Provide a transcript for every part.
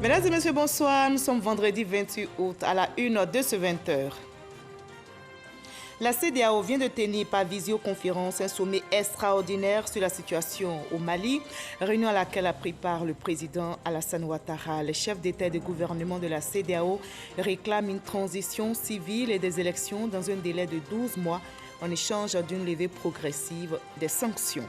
Mesdames et messieurs, bonsoir. Nous sommes vendredi 28 août à la 1 de ce 20h. La CEDEAO vient de tenir par visioconférence un sommet extraordinaire sur la situation au Mali, réunion à laquelle a pris part le président Alassane Ouattara. Les chefs d'État et de gouvernement de la CEDEAO réclament une transition civile et des élections dans un délai de 12 mois en échange d'une levée progressive des sanctions.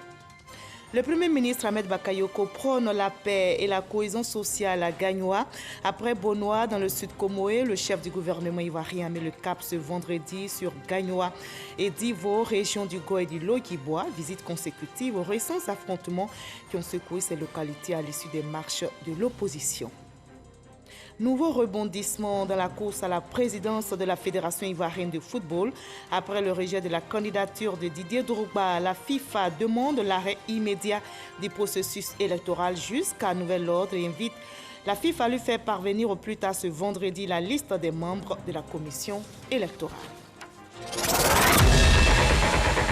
Le Premier ministre Ahmed Bakayoko prône la paix et la cohésion sociale à Gagnoa. Après Bonoa, dans le sud Comoé, le chef du gouvernement ivoirien a mis le cap ce vendredi sur Gagnoa et Divo, région du Go et du Lokibois, visite consécutive aux récents affrontements qui ont secoué ces localités à l'issue des marches de l'opposition. Nouveau rebondissement dans la course à la présidence de la Fédération ivoirienne de football. Après le rejet de la candidature de Didier Drogba, la FIFA demande l'arrêt immédiat du processus électoral jusqu'à nouvel ordre et invite la FIFA à lui faire parvenir au plus tard ce vendredi la liste des membres de la commission électorale.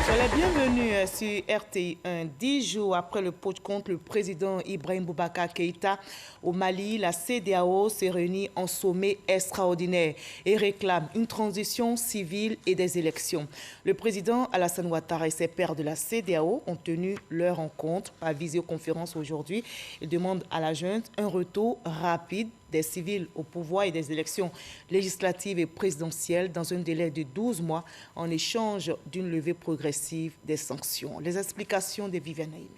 Soyez les bienvenus sur RTI 1. 10 jours après le putsch contre le président Ibrahim Boubacar Keïta au Mali, la CEDEAO s'est réunie en sommet extraordinaire et réclame une transition civile et des élections. Le président Alassane Ouattara et ses pairs de la CEDEAO ont tenu leur rencontre par visioconférence aujourd'hui. Ils demandent à la junte un retour rapide des civils au pouvoir et des élections législatives et présidentielles dans un délai de 12 mois en échange d'une levée progressive des sanctions. Les explications de Viviane Aimé.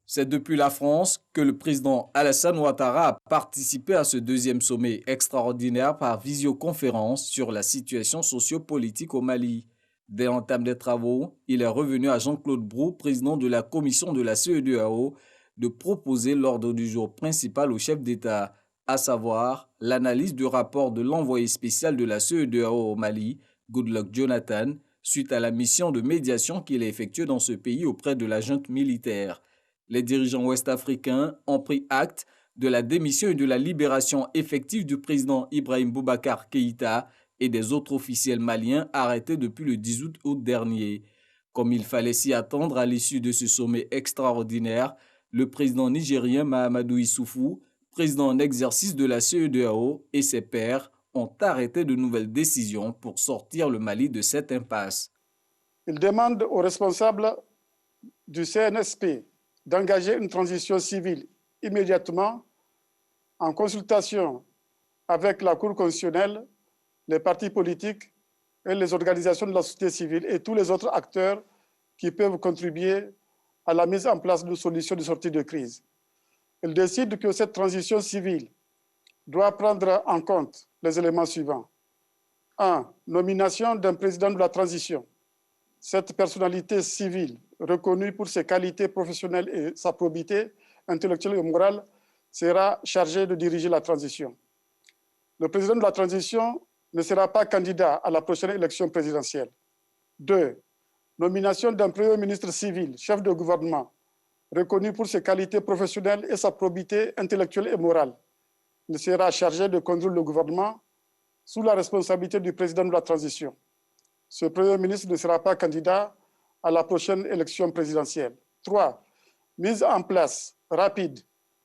C'est depuis la France que le président Alassane Ouattara a participé à ce deuxième sommet extraordinaire par visioconférence sur la situation sociopolitique au Mali. Dès l'entame des travaux, il est revenu à Jean-Claude Brou, président de la commission de la CEDEAO, de proposer l'ordre du jour principal au chef d'État, à savoir l'analyse du rapport de l'envoyé spécial de la CEDEAO au Mali, Goodluck Jonathan, suite à la mission de médiation qu'il a effectuée dans ce pays auprès de la junte militaire. Les dirigeants ouest-africains ont pris acte de la démission et de la libération effective du président Ibrahim Boubacar Keïta et des autres officiels maliens arrêtés depuis le 18 août dernier. Comme il fallait s'y attendre à l'issue de ce sommet extraordinaire, le président nigérien Mahamadou Issoufou, président en exercice de la CEDEAO, et ses pairs ont arrêté de nouvelles décisions pour sortir le Mali de cette impasse. Il demande aux responsables du CNSP d'engager une transition civile immédiatement en consultation avec la Cour constitutionnelle, les partis politiques et les organisations de la société civile et tous les autres acteurs qui peuvent contribuer à la mise en place d'une solution de sortie de crise. Il décide que cette transition civile doit prendre en compte les éléments suivants. 1. Nomination d'un président de la transition. Cette personnalité civile, reconnue pour ses qualités professionnelles et sa probité intellectuelle et morale, sera chargée de diriger la transition. Le président de la transition ne sera pas candidat à la prochaine élection présidentielle. 2. Nomination d'un Premier ministre civil, chef de gouvernement, reconnu pour ses qualités professionnelles et sa probité intellectuelle et morale. Il sera chargé de conduire le gouvernement sous la responsabilité du président de la transition. Ce Premier ministre ne sera pas candidat à la prochaine élection présidentielle. 3. Mise en place rapide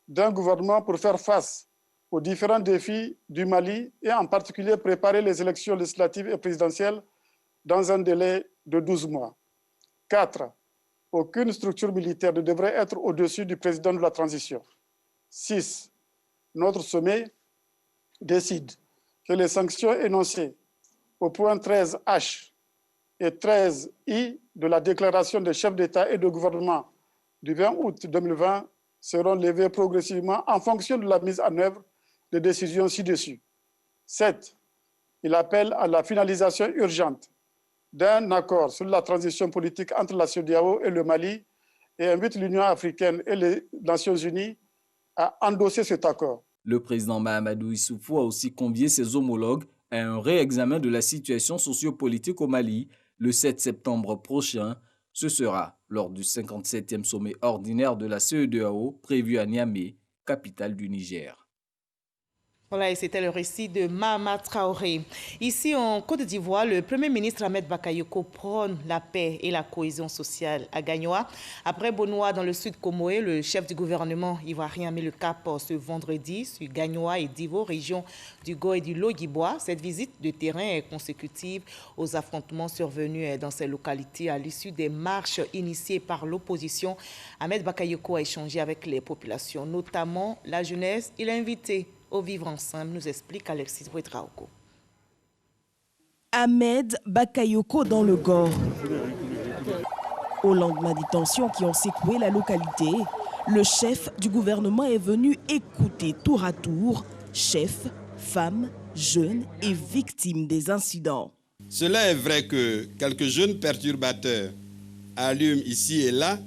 d'un gouvernement pour faire face aux différents défis du Mali et en particulier préparer les élections législatives et présidentielles dans un délai de 12 mois. 4. Aucune structure militaire ne devrait être au-dessus du président de la transition. 6. Notre sommet décide que les sanctions énoncées au point 13H et 13I de la déclaration des chefs d'État et de gouvernement du 20 août 2020 seront levées progressivement en fonction de la mise en œuvre des décisions ci-dessus. 7. Il appelle à la finalisation urgente d'un accord sur la transition politique entre la CEDEAO et le Mali et invite l'Union africaine et les Nations unies à endosser cet accord. Le président Mahamadou Issoufou a aussi convié ses homologues à un réexamen de la situation sociopolitique au Mali le 7 septembre prochain. Ce sera lors du 57e sommet ordinaire de la CEDEAO prévu à Niamey, capitale du Niger. Voilà, et c'était le récit de Mahama Traoré. Ici, en Côte d'Ivoire, le Premier ministre Ahmed Bakayoko prône la paix et la cohésion sociale à Gagnoa. Après Bonoa, dans le sud Comoé, le chef du gouvernement ivoirien a mis le cap ce vendredi sur Gagnoa et Divo, région du Go et du Logibwa. Cette visite de terrain est consécutive aux affrontements survenus dans ces localités à l'issue des marches initiées par l'opposition. Ahmed Bakayoko a échangé avec les populations, notamment la jeunesse. Il a invité au vivre ensemble, nous explique Alexis Ouedraogo. Ahmed Bakayoko dans le Gore. Au lendemain des tensions qui ont secoué la localité, le chef du gouvernement est venu écouter tour à tour chefs, femmes, jeunes et victimes des incidents. Cela est vrai que quelques jeunes perturbateurs allument ici et là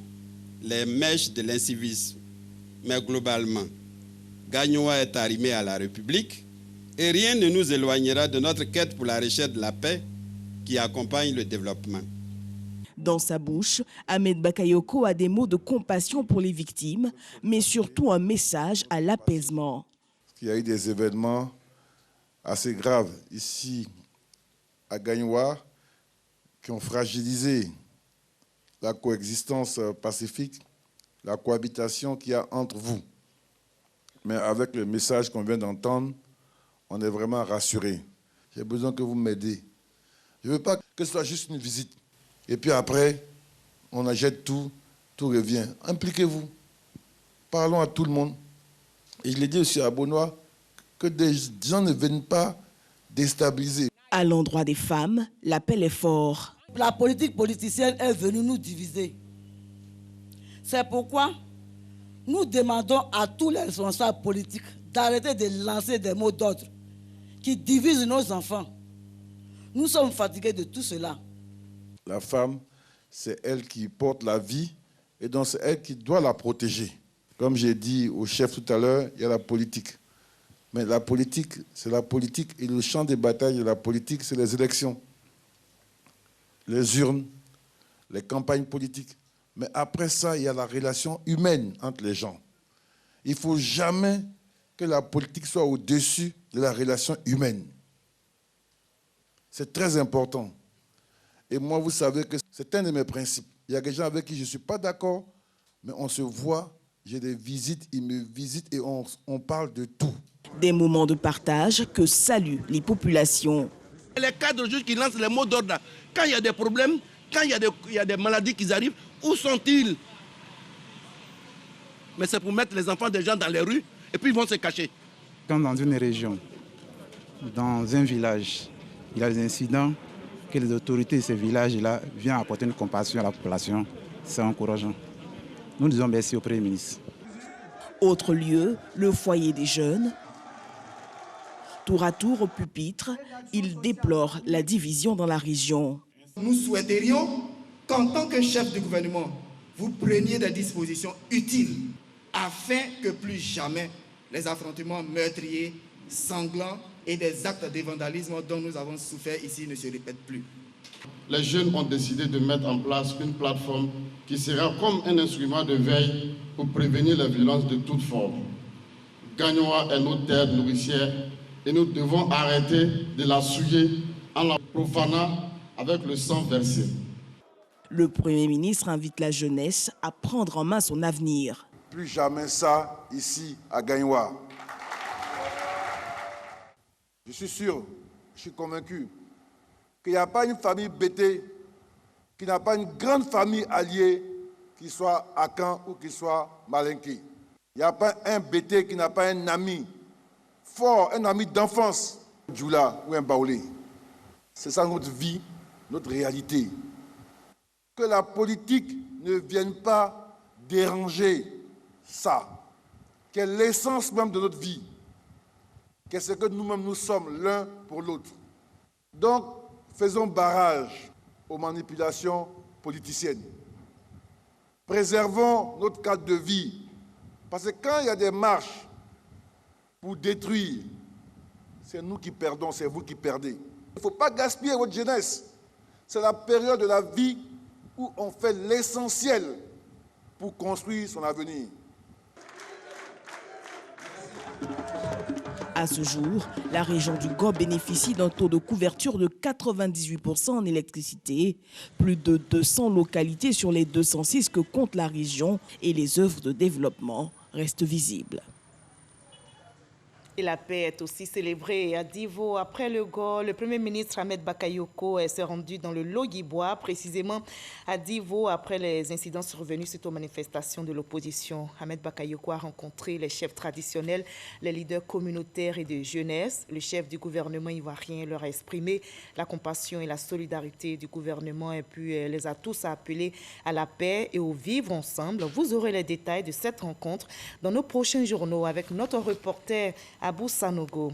les mèches de l'incivisme, mais globalement, Gagnoa est arrimé à la République et rien ne nous éloignera de notre quête pour la recherche de la paix qui accompagne le développement. Dans sa bouche, Ahmed Bakayoko a des mots de compassion pour les victimes, mais surtout un message à l'apaisement. Il y a eu des événements assez graves ici à Gagnoa qui ont fragilisé la coexistence pacifique, la cohabitation qu'il y a entre vous. Mais avec le message qu'on vient d'entendre, on est vraiment rassuré. J'ai besoin que vous m'aidiez. Je ne veux pas que ce soit juste une visite. Et puis après, on achète tout, tout revient. Impliquez-vous. Parlons à tout le monde. Et je l'ai dit aussi à Bonoa, que des gens ne viennent pas déstabiliser. À l'endroit des femmes, l'appel est fort. La politique politicienne est venue nous diviser. C'est pourquoi nous demandons à tous les responsables politiques d'arrêter de lancer des mots d'ordre qui divisent nos enfants. Nous sommes fatigués de tout cela. La femme, c'est elle qui porte la vie et donc c'est elle qui doit la protéger. Comme j'ai dit au chef tout à l'heure, il y a la politique. Mais la politique, c'est la politique et le champ de bataille de la politique, c'est les élections, les urnes, les campagnes politiques. Mais après ça, il y a la relation humaine entre les gens. Il ne faut jamais que la politique soit au-dessus de la relation humaine. C'est très important. Et moi, vous savez que c'est un de mes principes. Il y a des gens avec qui je ne suis pas d'accord, mais on se voit, j'ai des visites, ils me visitent et on parle de tout. Des moments de partage que saluent les populations. Les cadres juges qui lancent les mots d'ordre, quand il y a des problèmes, quand il y a des maladies qui arrivent, où sont-ils? Mais c'est pour mettre les enfants des gens dans les rues et puis ils vont se cacher. Quand dans une région, dans un village, il y a des incidents, que les autorités de ces villages-là viennent apporter une compassion à la population, c'est encourageant. Nous disons merci au Premier ministre. Autre lieu, le foyer des jeunes. Tour à tour au pupitre, il déplore la division dans la région. Nous souhaiterions qu'en tant que chef de gouvernement, vous preniez des dispositions utiles afin que plus jamais les affrontements meurtriers, sanglants et des actes de vandalisme dont nous avons souffert ici ne se répètent plus. Les jeunes ont décidé de mettre en place une plateforme qui sera comme un instrument de veille pour prévenir les violences de toute forme. Gagnoa est notre terre nourricière et nous devons arrêter de la souiller en la profanant avec le sang versé. Le Premier ministre invite la jeunesse à prendre en main son avenir. Plus jamais ça ici à Gagnoa. Je suis sûr, je suis convaincu qu'il n'y a pas une famille bêtée, qui n'a pas une grande famille alliée, qui soit Akan ou qui soit Malinki. Il n'y a pas un bêté qui n'a pas un ami fort, un ami d'enfance, Djoula ou un Baoulé. C'est ça notre vie, notre réalité. Que la politique ne vienne pas déranger ça, qui est l'essence même de notre vie, qu'est-ce que nous-mêmes nous sommes l'un pour l'autre. Donc, faisons barrage aux manipulations politiciennes. Préservons notre cadre de vie, parce que quand il y a des marches pour détruire, c'est nous qui perdons, c'est vous qui perdez. Il ne faut pas gaspiller votre jeunesse. C'est la période de la vie où on fait l'essentiel pour construire son avenir. À ce jour, la région du Gor bénéficie d'un taux de couverture de 98% en électricité. Plus de 200 localités sur les 206 que compte la région et les œuvres de développement restent visibles. Et la paix est aussi célébrée à Divo. Après le Gor, le Premier ministre Ahmed Bakayoko s'est rendu dans le Logui-Bois, précisément à Divo, après les incidents survenus suite aux manifestations de l'opposition. Ahmed Bakayoko a rencontré les chefs traditionnels, les leaders communautaires et de jeunesse. Le chef du gouvernement ivoirien leur a exprimé la compassion et la solidarité du gouvernement et puis les a tous appelés à la paix et au vivre ensemble. Vous aurez les détails de cette rencontre dans nos prochains journaux avec notre reporter Abou Sanogo.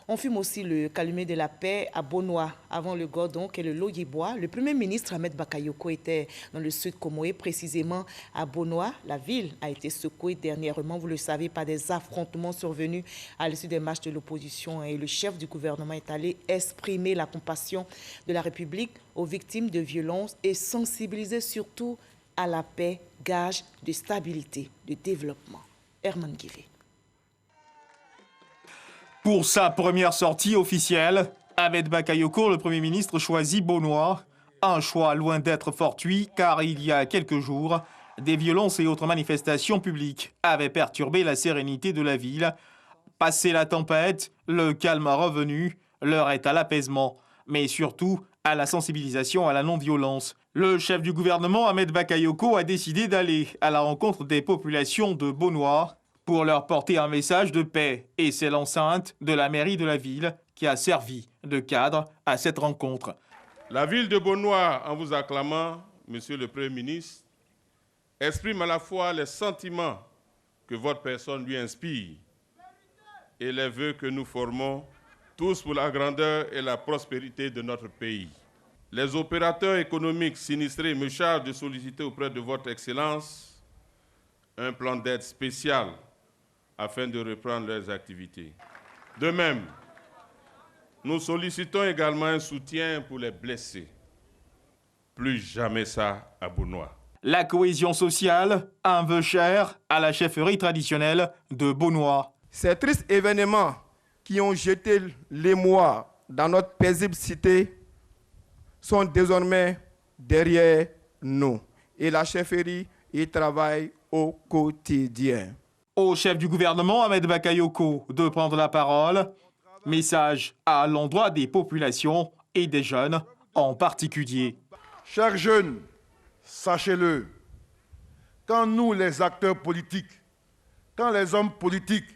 On fume aussi le calumet de la paix à Bonois, avant le Gor donc et le Logui-Bois. Le Premier ministre Ahmed Bakayoko était dans le sud Comoé, précisément à Bonois. La ville a été secouée dernièrement, vous le savez, par des affrontements survenus à l'issue des marches de l'opposition. Et le chef du gouvernement est allé exprimer la compassion de la République aux victimes de violences et sensibiliser surtout à la paix, gage de stabilité, de développement. Herman Guivé. Pour sa première sortie officielle, Ahmed Bakayoko, le Premier ministre, choisit Bonois. Un choix loin d'être fortuit car il y a quelques jours, des violences et autres manifestations publiques avaient perturbé la sérénité de la ville. Passé la tempête, le calme est revenu, l'heure est à l'apaisement, mais surtout à la sensibilisation à la non-violence. Le chef du gouvernement, Ahmed Bakayoko, a décidé d'aller à la rencontre des populations de Bonois pour leur porter un message de paix. Et c'est l'enceinte de la mairie de la ville qui a servi de cadre à cette rencontre. La ville de Bonois, en vous acclamant, Monsieur le Premier ministre, exprime à la fois les sentiments que votre personne lui inspire et les vœux que nous formons tous pour la grandeur et la prospérité de notre pays. Les opérateurs économiques sinistrés me chargent de solliciter auprès de votre Excellence un plan d'aide spécial afin de reprendre leurs activités. De même, nous sollicitons également un soutien pour les blessés. Plus jamais ça à Bonois. La cohésion sociale, un vœu cher à la chefferie traditionnelle de Bonois. Ces tristes événements qui ont jeté l'émoi dans notre paisible cité sont désormais derrière nous. Et la chefferie y travaille au quotidien. Au chef du gouvernement, Ahmed Bakayoko, de prendre la parole. Message à l'endroit des populations et des jeunes en particulier. Chers jeunes, sachez-le, quand nous, les acteurs politiques, quand les hommes politiques,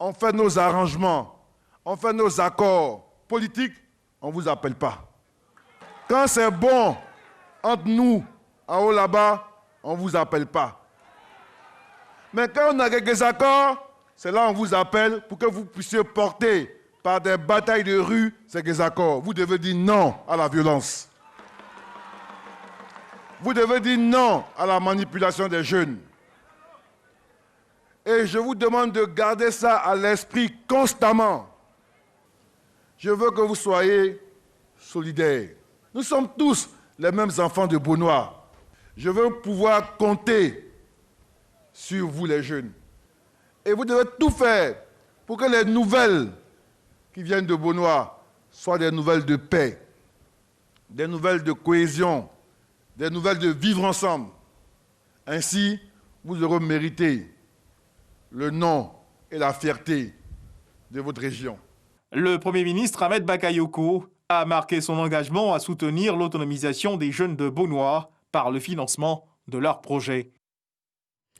on fait nos arrangements, on fait nos accords politiques, on ne vous appelle pas. Quand c'est bon entre nous, en haut là-bas, on ne vous appelle pas. Mais quand on a quelques accords, c'est là qu'on vous appelle pour que vous puissiez porter par des batailles de rue ces accords. Vous devez dire non à la violence. Vous devez dire non à la manipulation des jeunes. Et je vous demande de garder ça à l'esprit constamment. Je veux que vous soyez solidaires. Nous sommes tous les mêmes enfants de Bonois. Je veux pouvoir compter sur vous les jeunes. Et vous devez tout faire pour que les nouvelles qui viennent de Bonois soient des nouvelles de paix, des nouvelles de cohésion, des nouvelles de vivre ensemble. Ainsi, vous aurez mérité le nom et la fierté de votre région. Le Premier ministre Ahmed Bakayoko a marqué son engagement à soutenir l'autonomisation des jeunes de Bonois par le financement de leurs projets.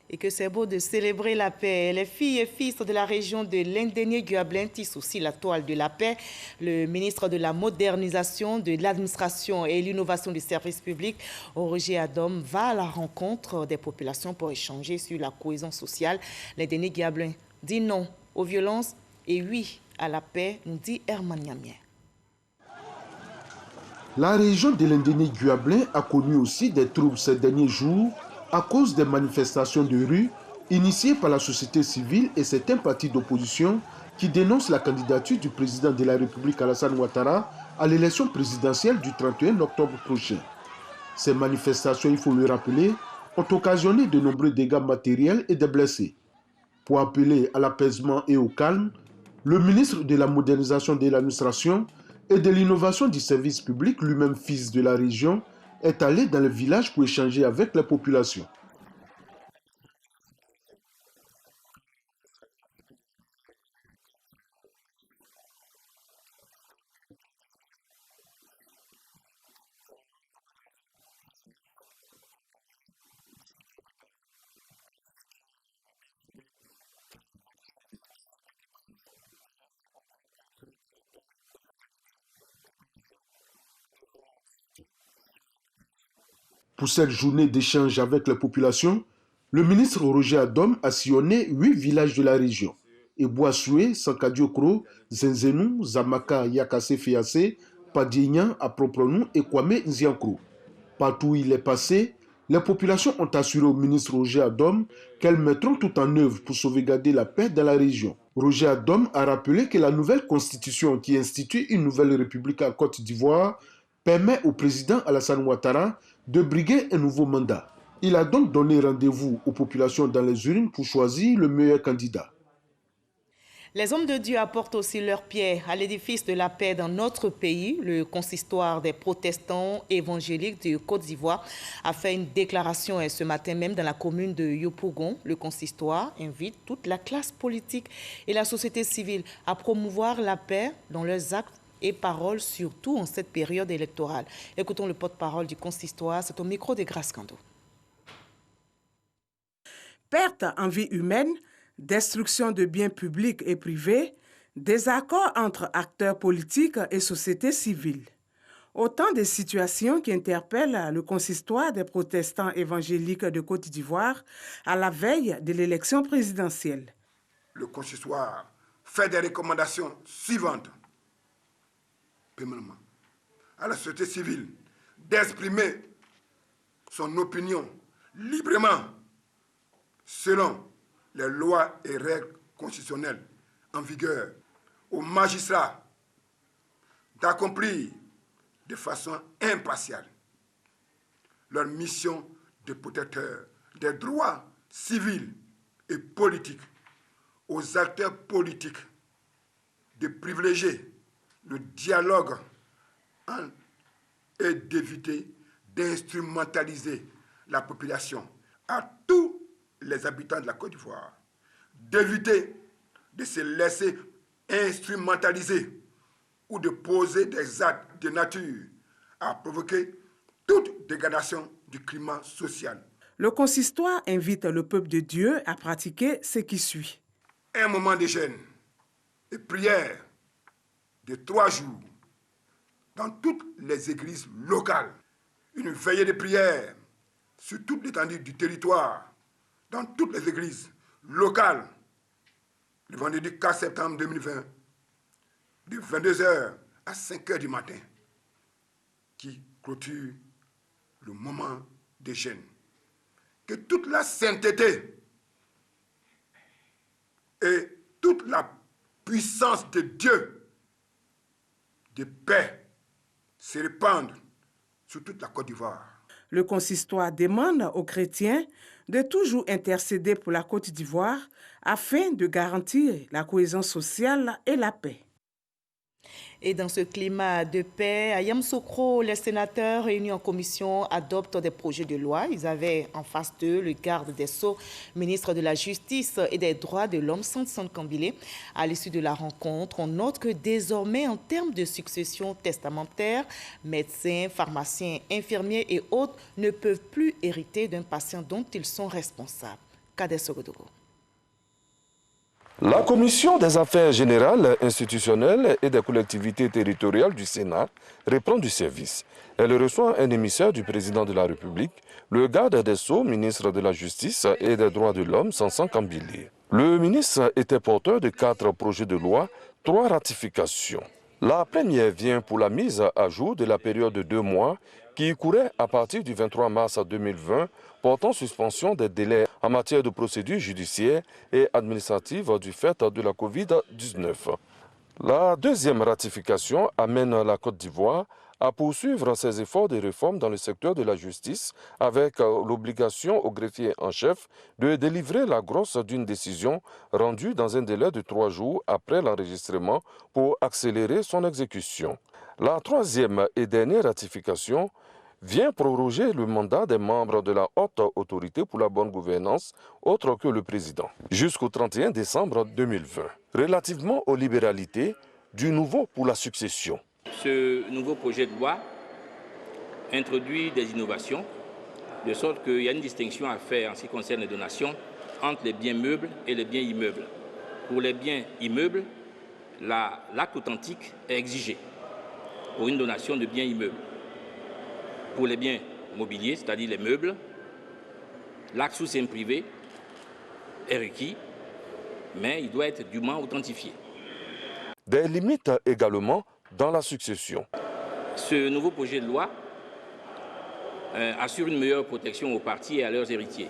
Et que c'est beau de célébrer la paix. Les filles et fils de la région de Lindéné-Guablin tissent aussi la toile de la paix. Le ministre de la Modernisation, de l'Administration et l'Innovation des Services Publics, Roger Adom, va à la rencontre des populations pour échanger sur la cohésion sociale. Lindéné-Guablin dit non aux violences et oui à la paix, nous dit Herman Niamien. La région de Lindéné-Guablin a connu aussi des troubles ces derniers jours à cause des manifestations de rue initiées par la société civile et certains partis d'opposition qui dénoncent la candidature du président de la République Alassane Ouattara à l'élection présidentielle du 31 octobre prochain. Ces manifestations, il faut le rappeler, ont occasionné de nombreux dégâts matériels et des blessés. Pour appeler à l'apaisement et au calme, Le ministre de la modernisation de l'administration et de l'innovation du service public, lui-même fils de la région, est allé dans le village pour échanger avec la population. Pour cette journée d'échange avec la population, le ministre Roger Adom a sillonné 8 villages de la région. Eboasoué, Sankadiokro, Zenzenou, Zamaka, Yakase Fiassé, Padignan, Apropronou et Kwame Nziankro. Partout où il est passé, les populations ont assuré au ministre Roger Adom qu'elles mettront tout en œuvre pour sauvegarder la paix dans la région. Roger Adom a rappelé que la nouvelle constitution qui institue une nouvelle république en Côte d'Ivoire permet au président Alassane Ouattara de briguer un nouveau mandat. Il a donc donné rendez-vous aux populations dans les urnes pour choisir le meilleur candidat. Les hommes de Dieu apportent aussi leur pierre à l'édifice de la paix dans notre pays. Le consistoire des protestants évangéliques de Côte d'Ivoire a fait une déclaration ce matin même dans la commune de Yopougon. Le consistoire invite toute la classe politique et la société civile à promouvoir la paix dans leurs actes et paroles, surtout en cette période électorale. Écoutons le porte-parole du consistoire, c'est au micro de Grace Kando. Perte en vie humaine, destruction de biens publics et privés, désaccords entre acteurs politiques et société civile. Autant de situations qui interpellent le consistoire des protestants évangéliques de Côte d'Ivoire à la veille de l'élection présidentielle. Le consistoire fait des recommandations suivantes. Premièrement, à la société civile d'exprimer son opinion librement selon les lois et règles constitutionnelles en vigueur, aux magistrats d'accomplir de façon impartiale leur mission de protecteur des droits civils et politiques, aux acteurs politiques de privilégier le dialogue et d'éviter d'instrumentaliser la population, à tous les habitants de la Côte d'Ivoire, d'éviter de se laisser instrumentaliser ou de poser des actes de nature à provoquer toute dégradation du climat social. Le consistoire invite le peuple de Dieu à pratiquer ce qui suit. Un moment de jeûne et prière de 3 jours dans toutes les églises locales. Une veillée de prière sur toute l'étendue du territoire, dans toutes les églises locales, le vendredi 4 septembre 2020, de 22h à 5h du matin, qui clôture le moment de jeûne. Que toute la sainteté et toute la puissance de Dieu de paix se répandent sur toute la Côte d'Ivoire. Le consistoire demande aux chrétiens de toujours intercéder pour la Côte d'Ivoire afin de garantir la cohésion sociale et la paix. Et dans ce climat de paix, à Yamoussoukro, les sénateurs réunis en commission adoptent des projets de loi. Ils avaient en face d'eux le garde des Sceaux, ministre de la Justice et des Droits de l'Homme, Sanson Kambile. À l'issue de la rencontre, on note que désormais, en termes de succession testamentaire, médecins, pharmaciens, infirmiers et autres ne peuvent plus hériter d'un patient dont ils sont responsables. Kadé Sogodogo. La Commission des affaires générales, institutionnelles et des collectivités territoriales du Sénat reprend du service. Elle reçoit un émissaire du président de la République, le garde des Sceaux, ministre de la Justice et des Droits de l'Homme, Sanson Kambile. Le ministre était porteur de 4 projets de loi, 3 ratifications. La première vient pour la mise à jour de la période de 2 mois qui courait à partir du 23 mars 2020, portant suspension des délais en matière de procédures judiciaires et administratives du fait de la Covid-19. La deuxième ratification amène la Côte d'Ivoire à poursuivre ses efforts de réforme dans le secteur de la justice avec l'obligation au greffier en chef de délivrer la grosse d'une décision rendue dans un délai de 3 jours après l'enregistrement pour accélérer son exécution. La troisième et dernière ratification vient proroger le mandat des membres de la haute autorité pour la bonne gouvernance, autre que le président, jusqu'au 31 décembre 2020. Relativement aux libéralités, du nouveau pour la succession. Ce nouveau projet de loi introduit des innovations, de sorte qu'il y a une distinction à faire en ce qui concerne les donations entre les biens meubles et les biens immeubles. Pour les biens immeubles, l'acte authentique est exigé pour une donation de biens immeubles. Pour les biens mobiliers, c'est-à-dire les meubles, l'acte sous seing privé est requis, mais il doit être dûment authentifié. Des limites également dans la succession. Ce nouveau projet de loi assure une meilleure protection aux parties et à leurs héritiers.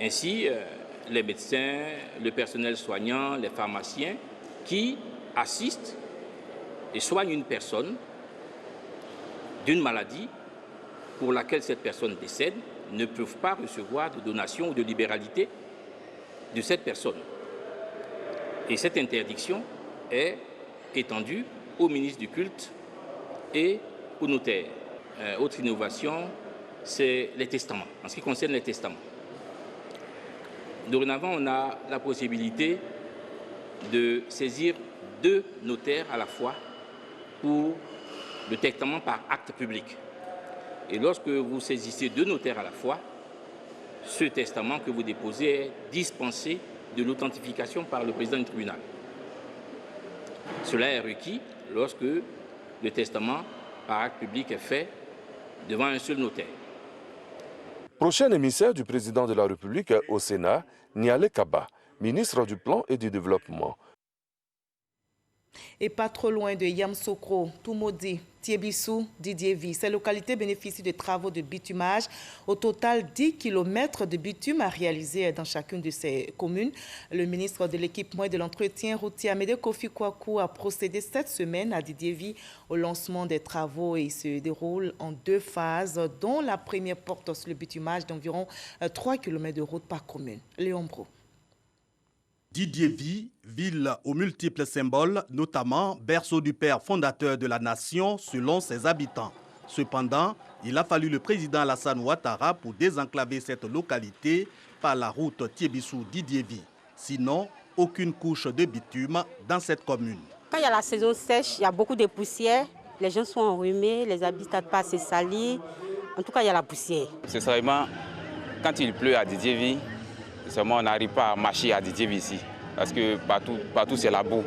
Ainsi, les médecins, le personnel soignant, les pharmaciens qui assistent et soignent une personne d'une maladie pour laquelle cette personne décède ne peuvent pas recevoir de donation ou de libéralité de cette personne. Et cette interdiction est étendue au ministre du culte et aux notaires. Autre innovation, c'est les testaments, en ce qui concerne les testaments. Dorénavant, on a la possibilité de saisir 2 notaires à la fois pour le testament par acte public. Et lorsque vous saisissez 2 notaires à la fois, ce testament que vous déposez est dispensé de l'authentification par le président du tribunal. Cela est requis lorsque le testament par acte public est fait devant un seul notaire. Prochain émissaire du président de la République au Sénat, Niale Kaba, ministre du Plan et du Développement. Et pas trop loin de Yamsokro, Toumodi, Tiebissou, Didiévi. Ces localités bénéficient de travaux de bitumage. Au total, 10 km de bitume à réaliser dans chacune de ces communes. Le ministre de l'Équipement et de l'Entretien routier, Amédée Kofi Kwaku, a procédé cette semaine à Didiévi au lancement des travaux et il se déroule en 2 phases, dont la première porte sur le bitumage d'environ 3 km de route par commune. Léon Bro. Didiévi, ville aux multiples symboles, notamment berceau du père fondateur de la nation selon ses habitants. Cependant, il a fallu le président Alassane Ouattara pour désenclaver cette localité par la route Tiebissou-Didiévi. Sinon, aucune couche de bitume dans cette commune. Quand il y a la saison sèche, il y a beaucoup de poussière. Les gens sont enrhumés, les habitants pas assez salis. En tout cas, il y a la poussière. C'est seulement quand il pleut à Didiévi, seulement on n'arrive pas à marcher à Didiévi ici, parce que partout c'est la boue.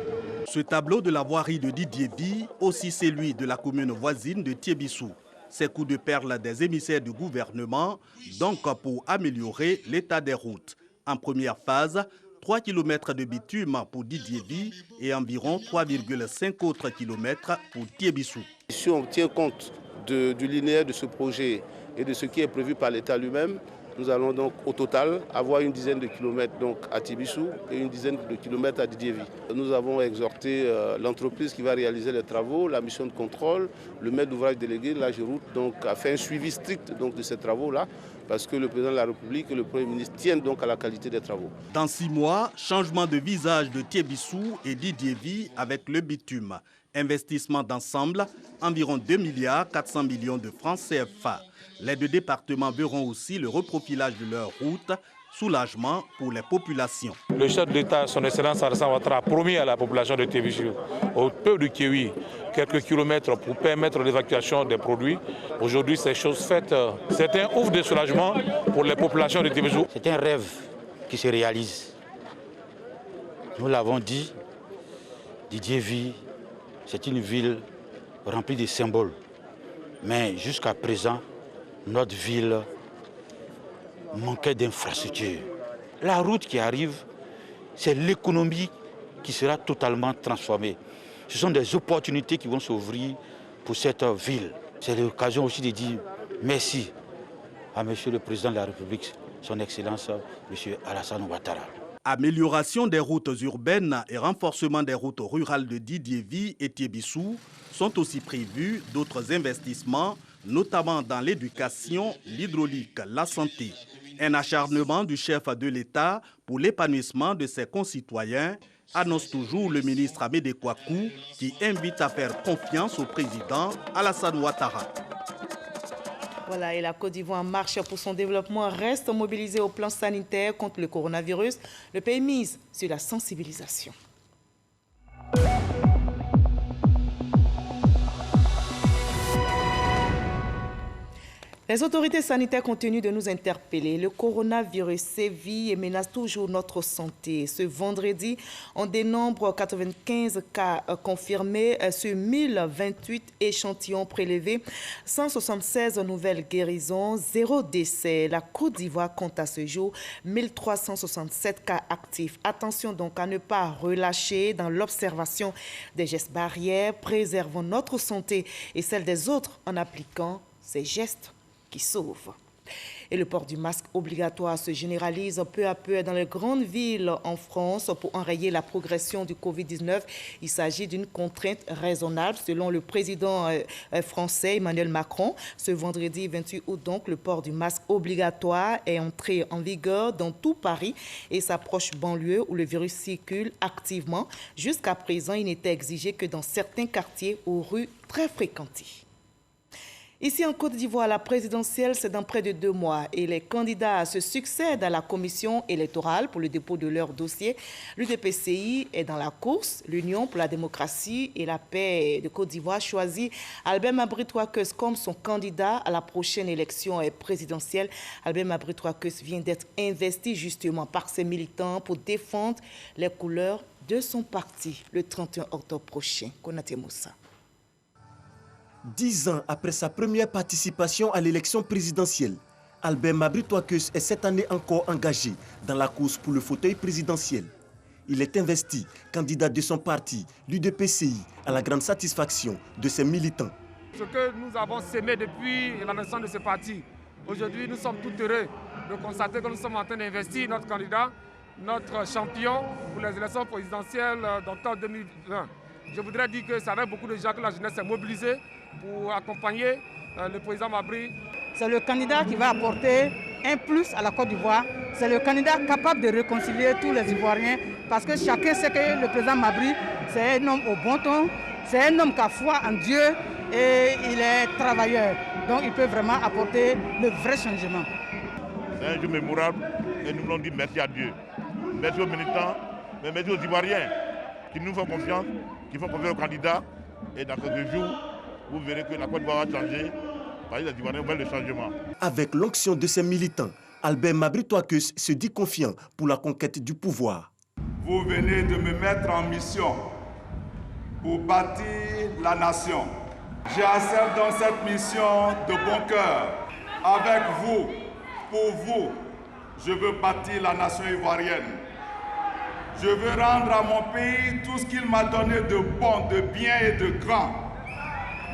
Ce tableau de la voirie de Didiévi, aussi celui de la commune voisine de Tiebissou. Ces coups de perle des émissaires du gouvernement, donc pour améliorer l'état des routes. En première phase, 3 km de bitume pour Didiévi et environ 3,5 autres kilomètres pour Tiebissou. Si on tient compte du linéaire de ce projet et de ce qui est prévu par l'État lui-même, nous allons donc au total avoir une dizaine de kilomètres donc à Tiebissou et une dizaine de kilomètres à Didiévi. Nous avons exhorté l'entreprise qui va réaliser les travaux, la mission de contrôle, le maître d'ouvrage délégué, l'AGEROUTE, donc a fait un suivi strict donc, de ces travaux-là, parce que le président de la République et le Premier ministre tiennent donc à la qualité des travaux. Dans 6 mois, changement de visage de Tiebissou et Didiévi avec le bitume. Investissement d'ensemble, environ 2,4 milliards de francs CFA. Les 2 départements verront aussi le reprofilage de leurs routes, soulagement pour les populations. Le chef de l'État, son Excellence Alassane Ouattara, a promis à la population de Tiebissou, au peuple du Kiwi, quelques kilomètres pour permettre l'évacuation des produits. Aujourd'hui, c'est chose faite. C'est un ouf de soulagement pour les populations de Tiebissou. C'est un rêve qui se réalise. Nous l'avons dit, Didiévi, c'est une ville remplie de symboles. Mais jusqu'à présent, notre ville manquait d'infrastructures. La route qui arrive, c'est l'économie qui sera totalement transformée. Ce sont des opportunités qui vont s'ouvrir pour cette ville. C'est l'occasion aussi de dire merci à Monsieur le Président de la République, son Excellence, M. Alassane Ouattara. Amélioration des routes urbaines et renforcement des routes rurales de Didiévi et Tiébissou sont aussi prévus d'autres investissements, notamment dans l'éducation, l'hydraulique, la santé. Un acharnement du chef de l'État pour l'épanouissement de ses concitoyens, annonce toujours le ministre Amédée Kouakou, qui invite à faire confiance au président Alassane Ouattara. Voilà, et la Côte d'Ivoire en marche pour son développement reste mobilisée au plan sanitaire contre le coronavirus. Le pays mise sur la sensibilisation. Les autorités sanitaires continuent de nous interpeller. Le coronavirus sévit et menace toujours notre santé. Ce vendredi, on dénombre 95 cas confirmés sur 1028 échantillons prélevés, 176 nouvelles guérisons, 0 décès. La Côte d'Ivoire compte à ce jour 1367 cas actifs. Attention donc à ne pas relâcher dans l'observation des gestes barrières. Préservons notre santé et celle des autres en appliquant ces gestes qui sauve. Et le port du masque obligatoire se généralise peu à peu dans les grandes villes en France pour enrayer la progression du Covid-19. Il s'agit d'une contrainte raisonnable selon le président français Emmanuel Macron. Ce vendredi 28 août, donc, le port du masque obligatoire est entré en vigueur dans tout Paris et sa proche banlieue où le virus circule activement. Jusqu'à présent, il n'était exigé que dans certains quartiers ou rues très fréquentées. Ici en Côte d'Ivoire, la présidentielle, c'est dans près de 2 mois et les candidats se succèdent à la commission électorale pour le dépôt de leur dossier. L'UDPCI est dans la course. L'Union pour la démocratie et la paix de Côte d'Ivoire choisit Albert Mabry Touakeus comme son candidat à la prochaine élection présidentielle. Albert Mabry Touakeus vient d'être investi justement par ses militants pour défendre les couleurs de son parti le 31 octobre prochain. Konaté Moussa. 10 ans après sa première participation à l'élection présidentielle, Albert Mabry Touakeus est cette année encore engagé dans la course pour le fauteuil présidentiel. Il est investi candidat de son parti, l'UDPCI, à la grande satisfaction de ses militants. Ce que nous avons sémé depuis la naissance de ce parti, aujourd'hui nous sommes tout heureux de constater que nous sommes en train d'investir notre candidat, notre champion pour les élections présidentielles d'octobre 2020. Je voudrais dire que c'est avec beaucoup de gens que la jeunesse est mobilisée pour accompagner le président Mabry. C'est le candidat qui va apporter un plus à la Côte d'Ivoire. C'est le candidat capable de réconcilier tous les Ivoiriens parce que chacun sait que le président Mabry, c'est un homme au bon ton, c'est un homme qui a foi en Dieu et il est travailleur. Donc il peut vraiment apporter le vrai changement. C'est un jour mémorable et nous voulons dire merci à Dieu. Merci aux militants, mais merci aux Ivoiriens qui nous font confiance, qui font confiance aux candidats. Et dans quelques jours, vous verrez que la Côte d'Ivoire va changer. Parce que les Ivoiriens veulent le changement. Avec l'onction de ses militants, Albert Mabry Touakeus se dit confiant pour la conquête du pouvoir. Vous venez de me mettre en mission pour bâtir la nation. J'accepte dans cette mission de bon cœur. Avec vous, pour vous, je veux bâtir la nation ivoirienne. Je veux rendre à mon pays tout ce qu'il m'a donné de bon, de bien et de grand.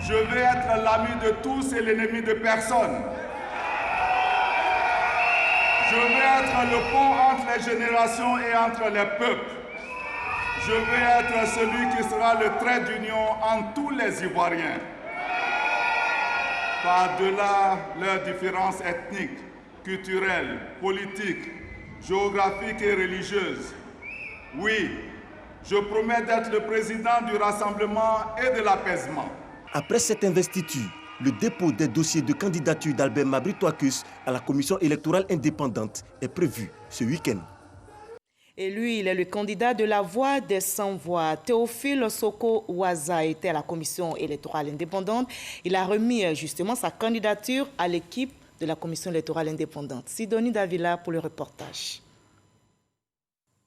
Je veux être l'ami de tous et l'ennemi de personne. Je veux être le pont entre les générations et entre les peuples. Je veux être celui qui sera le trait d'union entre tous les Ivoiriens. Par-delà leurs différences ethniques, culturelles, politiques, géographiques et religieuses. Oui, je promets d'être le président du rassemblement et de l'apaisement. Après cette investiture, le dépôt des dossiers de candidature d'Albert Mabry Touakeus à la commission électorale indépendante est prévu ce week-end. Et lui, il est le candidat de la voix des sans-voix. Théophile Soko Ouaza était à la commission électorale indépendante. Il a remis justement sa candidature à l'équipe de la commission électorale indépendante. Sidonie Davila pour le reportage.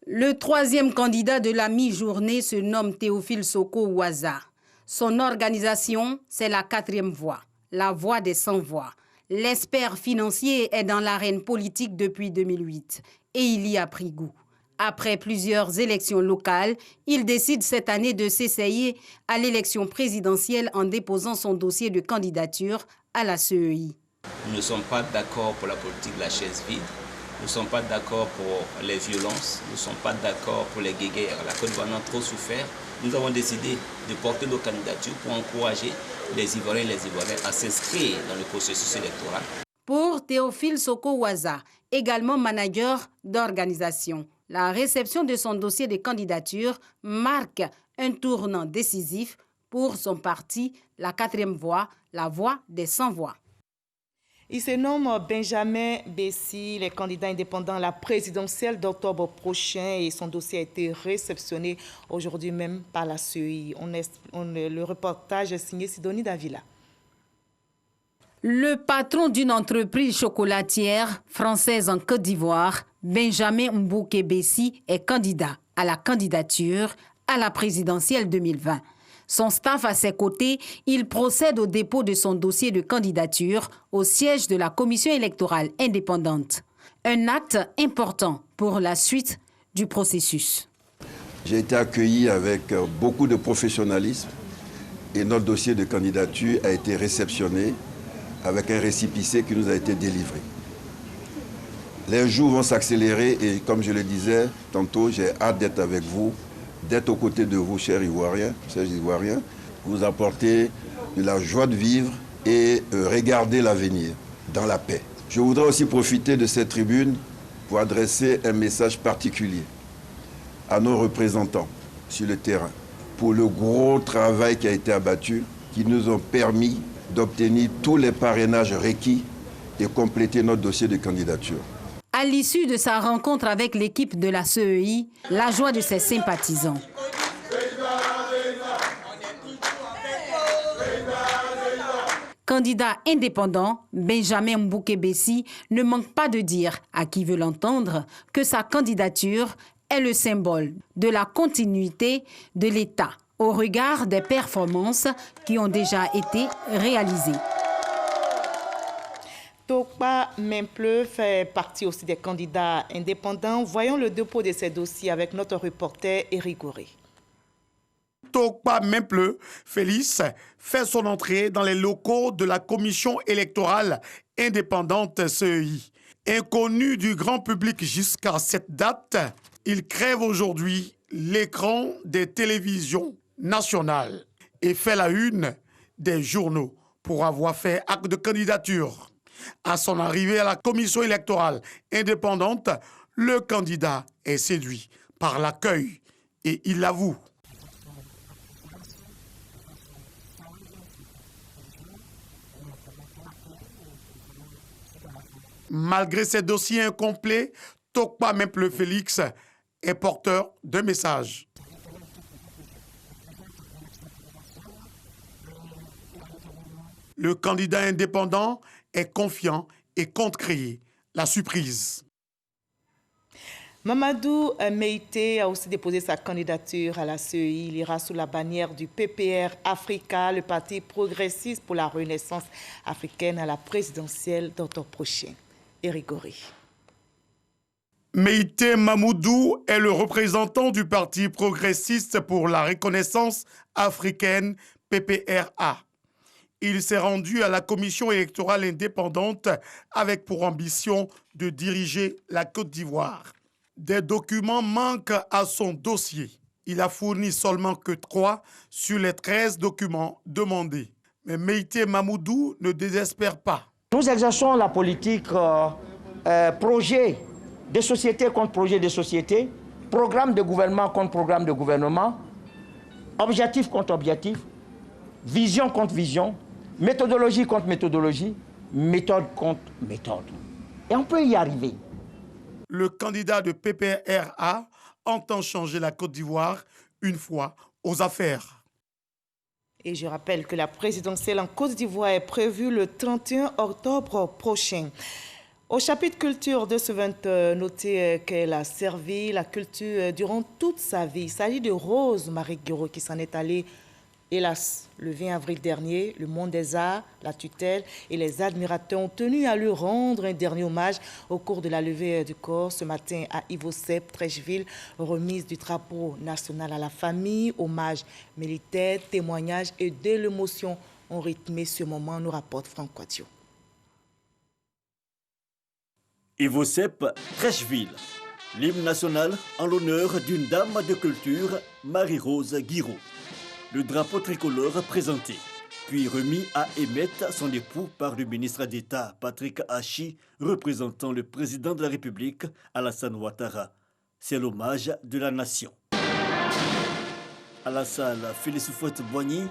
Le troisième candidat de la mi-journée se nomme Théophile Soko Ouaza. Son organisation, c'est la 4e voie, la voie des sans-voix. L'expert financier est dans l'arène politique depuis 2008 et il y a pris goût. Après plusieurs élections locales, il décide cette année de s'essayer à l'élection présidentielle en déposant son dossier de candidature à la CEI. Nous ne sommes pas d'accord pour la politique de la chaise vide. Nous ne sommes pas d'accord pour les violences, nous ne sommes pas d'accord pour les guéguerres. La Côte d'Ivoire a trop souffert. Nous avons décidé de porter nos candidatures pour encourager les Ivoiriens et les Ivoiriennes à s'inscrire dans le processus électoral. Pour Théophile Soko-Waza, également manager d'organisation, la réception de son dossier de candidature marque un tournant décisif pour son parti, la 4e voie, la voie des sans-voix. Il se nomme Benjamin Bessi, le candidat indépendant à la présidentielle d'octobre prochain et son dossier a été réceptionné aujourd'hui même par la CEI. Le reportage est signé Sidonie Davila. Le patron d'une entreprise chocolatière française en Côte d'Ivoire, Benjamin Mbouke Bessi, est candidat à la candidature à la présidentielle 2020. Son staff à ses côtés, il procède au dépôt de son dossier de candidature au siège de la commission électorale indépendante. Un acte important pour la suite du processus. J'ai été accueilli avec beaucoup de professionnalisme et notre dossier de candidature a été réceptionné avec un récépissé qui nous a été délivré. Les jours vont s'accélérer et comme je le disais tantôt, j'ai hâte d'être avec vous, d'être aux côtés de vous, chers Ivoiriens, vous apporter de la joie de vivre et regarder l'avenir dans la paix. Je voudrais aussi profiter de cette tribune pour adresser un message particulier à nos représentants sur le terrain pour le gros travail qui a été abattu, qui nous ont permis d'obtenir tous les parrainages requis et compléter notre dossier de candidature. À l'issue de sa rencontre avec l'équipe de la CEI, la joie de ses sympathisants. Candidat indépendant, Benjamin Mbouke Bessi ne manque pas de dire à qui veut l'entendre que sa candidature est le symbole de la continuité de l'État au regard des performances qui ont déjà été réalisées. Tokpa Mempleu fait partie aussi des candidats indépendants. Voyons le dépôt de ces dossiers avec notre reporter Éric Goré. Tokpa Mempleu Félix fait son entrée dans les locaux de la commission électorale indépendante CEI. Inconnu du grand public jusqu'à cette date, il crève aujourd'hui l'écran des télévisions nationales et fait la une des journaux pour avoir fait acte de candidature. À son arrivée à la commission électorale indépendante, le candidat est séduit par l'accueil et il l'avoue. Malgré ses dossiers incomplets, Tokpa Mempleu Félix est porteur d'un message. Le candidat indépendant est confiant et compte créer la surprise. Mamadou Meïté a aussi déposé sa candidature à la CEI. Il ira sous la bannière du PPR Africa, le parti progressiste pour la renaissance africaine à la présidentielle d'octobre prochain. Éric Goré. Meïté Mamoudou est le représentant du parti progressiste pour la reconnaissance africaine PPRA. Il s'est rendu à la commission électorale indépendante avec pour ambition de diriger la Côte d'Ivoire. Des documents manquent à son dossier. Il a fourni seulement que 3 sur les 13 documents demandés. Mais Meïté Mamoudou ne désespère pas. Nous exerçons la politique projet de société contre projet de société, programme de gouvernement contre programme de gouvernement, objectif contre objectif, vision contre vision, méthodologie contre méthodologie, méthode contre méthode. Et on peut y arriver. Le candidat de PPRA entend changer la Côte d'Ivoire une fois aux affaires. Et je rappelle que la présidentielle en Côte d'Ivoire est prévue le 31 octobre prochain. Au chapitre culture de ce 20, notez qu'elle a servi la culture durant toute sa vie. Il s'agit de Rose Marie Guiraud qui s'en est allée, hélas, le 20 avril dernier. Le monde des arts, la tutelle et les admirateurs ont tenu à lui rendre un dernier hommage au cours de la levée du corps ce matin à Ivosep, Trècheville, remise du drapeau national à la famille, hommage militaire, témoignages et de l'émotion ont rythmé ce moment, nous rapporte Franck Quadio. Ivosep Trècheville. L'hymne national en l'honneur d'une dame de culture, Marie-Rose Guiraud. Le drapeau tricolore présenté, puis remis à Emmett, son époux, par le ministre d'État Patrick Hachi, représentant le président de la République, Alassane Ouattara. C'est l'hommage de la nation. À la salle Félix Houphouët-Boigny,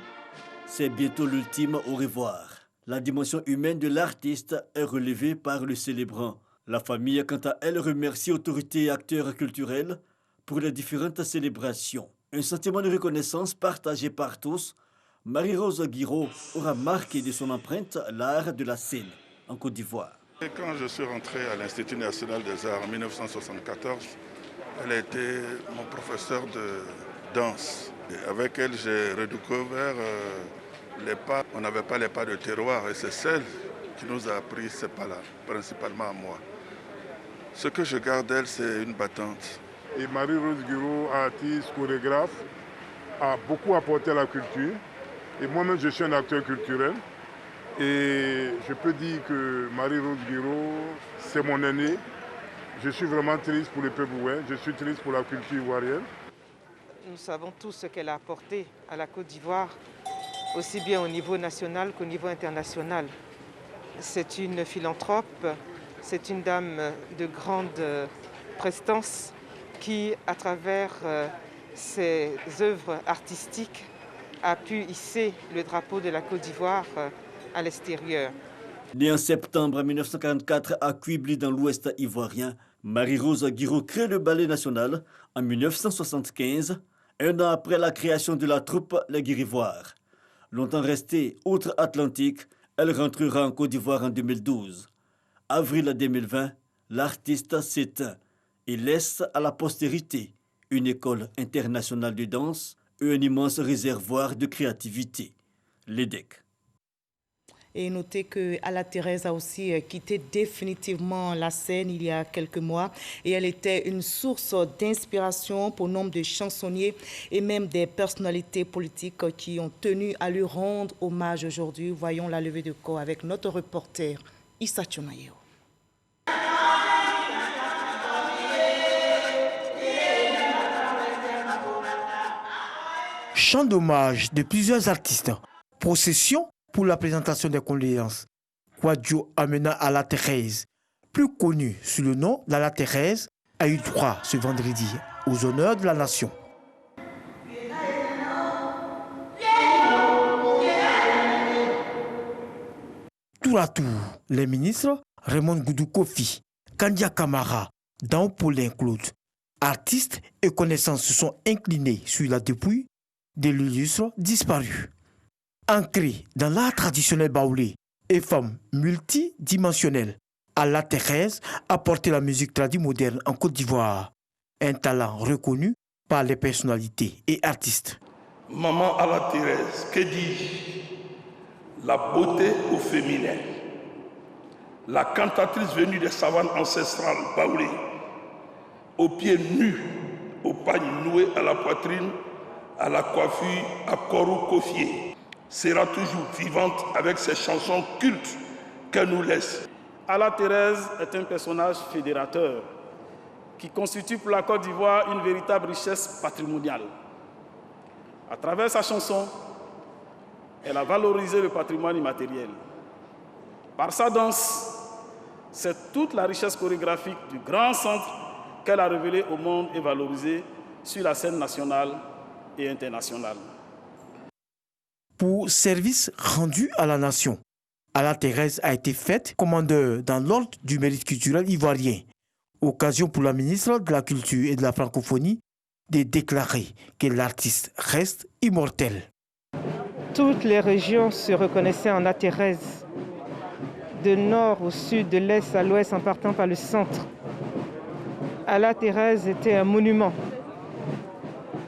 c'est bientôt l'ultime au revoir. La dimension humaine de l'artiste est relevée par le célébrant. La famille, quant à elle, remercie autorités et acteurs culturels pour les différentes célébrations. Un sentiment de reconnaissance partagé par tous. Marie-Rose Guiraud aura marqué de son empreinte l'art de la scène en Côte d'Ivoire. Quand je suis rentré à l'Institut national des arts en 1974, elle a été mon professeur de danse. Et avec elle, j'ai redécouvert les pas. On n'avait pas les pas de terroir et c'est celle qui nous a appris ces pas-là, principalement à moi. Ce que je garde d'elle, c'est une battante. Et Marie-Rose Guiraud, artiste, chorégraphe, a beaucoup apporté à la culture. Et moi-même, je suis un acteur culturel. Et je peux dire que Marie-Rose Guiraud, c'est mon aînée. Je suis vraiment triste pour le peuple ouest, je suis triste pour la culture ivoirienne. Nous savons tous ce qu'elle a apporté à la Côte d'Ivoire, aussi bien au niveau national qu'au niveau international. C'est une philanthrope, c'est une dame de grande prestance qui, à travers ses œuvres artistiques, a pu hisser le drapeau de la Côte d'Ivoire à l'extérieur. Née en septembre 1944 à Quibli dans l'ouest ivoirien, Marie-Rose Guiraud crée le Ballet national en 1975, un an après la création de la troupe Les Guirivoires. Longtemps restée outre-Atlantique, elle rentrera en Côte d'Ivoire en 2012. Avril 2020, l'artiste s'éteint et laisse à la postérité une école internationale de danse et un immense réservoir de créativité, l'EDEC. Et notez que Alla Thérèse a aussi quitté définitivement la scène il y a quelques mois et elle était une source d'inspiration pour nombre de chansonniers et même des personnalités politiques qui ont tenu à lui rendre hommage aujourd'hui. Voyons la levée de corps avec notre reporter Issa Tchonayo. Chant d'hommage de plusieurs artistes, procession pour la présentation des condoléances. Quadio amena Alla Thérèse, plus connu sous le nom d'Alla Thérèse, a eu droit ce vendredi aux honneurs de la nation. Tour à tour, les ministres Raymond Goudou Kofi, Kandia Kamara, Dan Paulin Claude, artistes et connaissances se sont inclinés sur la dépouille de l'illustre disparu. Ancrée dans l'art traditionnel baoulé et femme multidimensionnelle, Alla Thérèse a porté la musique traditionnelle moderne en Côte d'Ivoire. Un talent reconnu par les personnalités et artistes. Maman Alla Thérèse, que dis-je? La beauté au féminin. La cantatrice venue des savanes ancestrales baoulées, aux pieds nus, aux pagnes nouées à la poitrine, à la coiffure à coraux coffier, sera toujours vivante avec ses chansons cultes qu'elle nous laisse. Alla Thérèse est un personnage fédérateur qui constitue pour la Côte d'Ivoire une véritable richesse patrimoniale. À travers sa chanson, elle a valorisé le patrimoine immatériel. Par sa danse, c'est toute la richesse chorégraphique du grand centre qu'elle a révélée au monde et valorisée sur la scène nationale et internationale. Pour service rendu à la nation, Alla Thérèse a été faite commandeur dans l'ordre du mérite culturel ivoirien. Occasion pour la ministre de la Culture et de la Francophonie de déclarer que l'artiste reste immortel. Toutes les régions se reconnaissaient en Alla Thérèse, de nord au sud, de l'est à l'ouest, en partant par le centre. Alla Thérèse était un monument,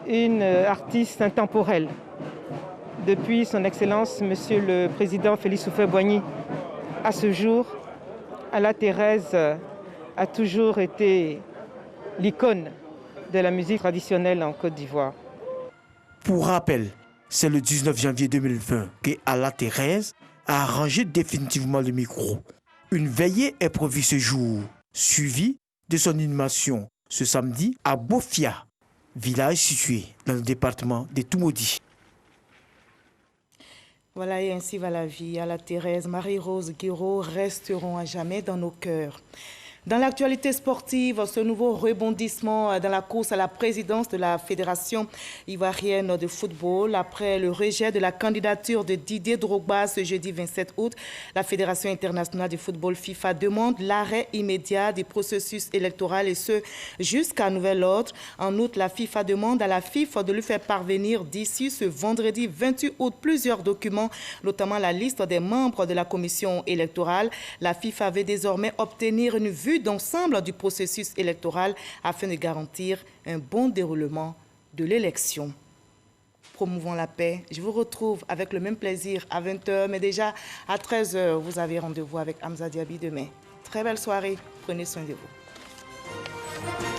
une artiste intemporelle. Depuis son Excellence, Monsieur le Président Félix Houphouët-Boigny, à ce jour, Alla Thérèse a toujours été l'icône de la musique traditionnelle en Côte d'Ivoire. Pour rappel, c'est le 19 janvier 2020 que Alla Thérèse a arrangé définitivement le micro. Une veillée est prévue ce jour suivi de son inhumation ce samedi à Bofia, village situé dans le département de Toumoudi. Voilà, et ainsi va la vie. À la Thérèse, Marie-Rose Guiraud resteront à jamais dans nos cœurs. Dans l'actualité sportive, ce nouveau rebondissement dans la course à la présidence de la Fédération ivoirienne de football. Après le rejet de la candidature de Didier Drogba ce jeudi 27 août, la Fédération internationale de football FIFA demande l'arrêt immédiat du processus électoral et ce jusqu'à nouvel ordre. En outre, la FIFA demande à la FIFA de lui faire parvenir d'ici ce vendredi 28 août plusieurs documents, notamment la liste des membres de la commission électorale. La FIFA veut désormais obtenir une vue d'ensemble du processus électoral afin de garantir un bon déroulement de l'élection. Promouvons la paix. Je vous retrouve avec le même plaisir à 20h, mais déjà à 13h, vous avez rendez-vous avec Hamza Diaby demain. Très belle soirée. Prenez soin de vous.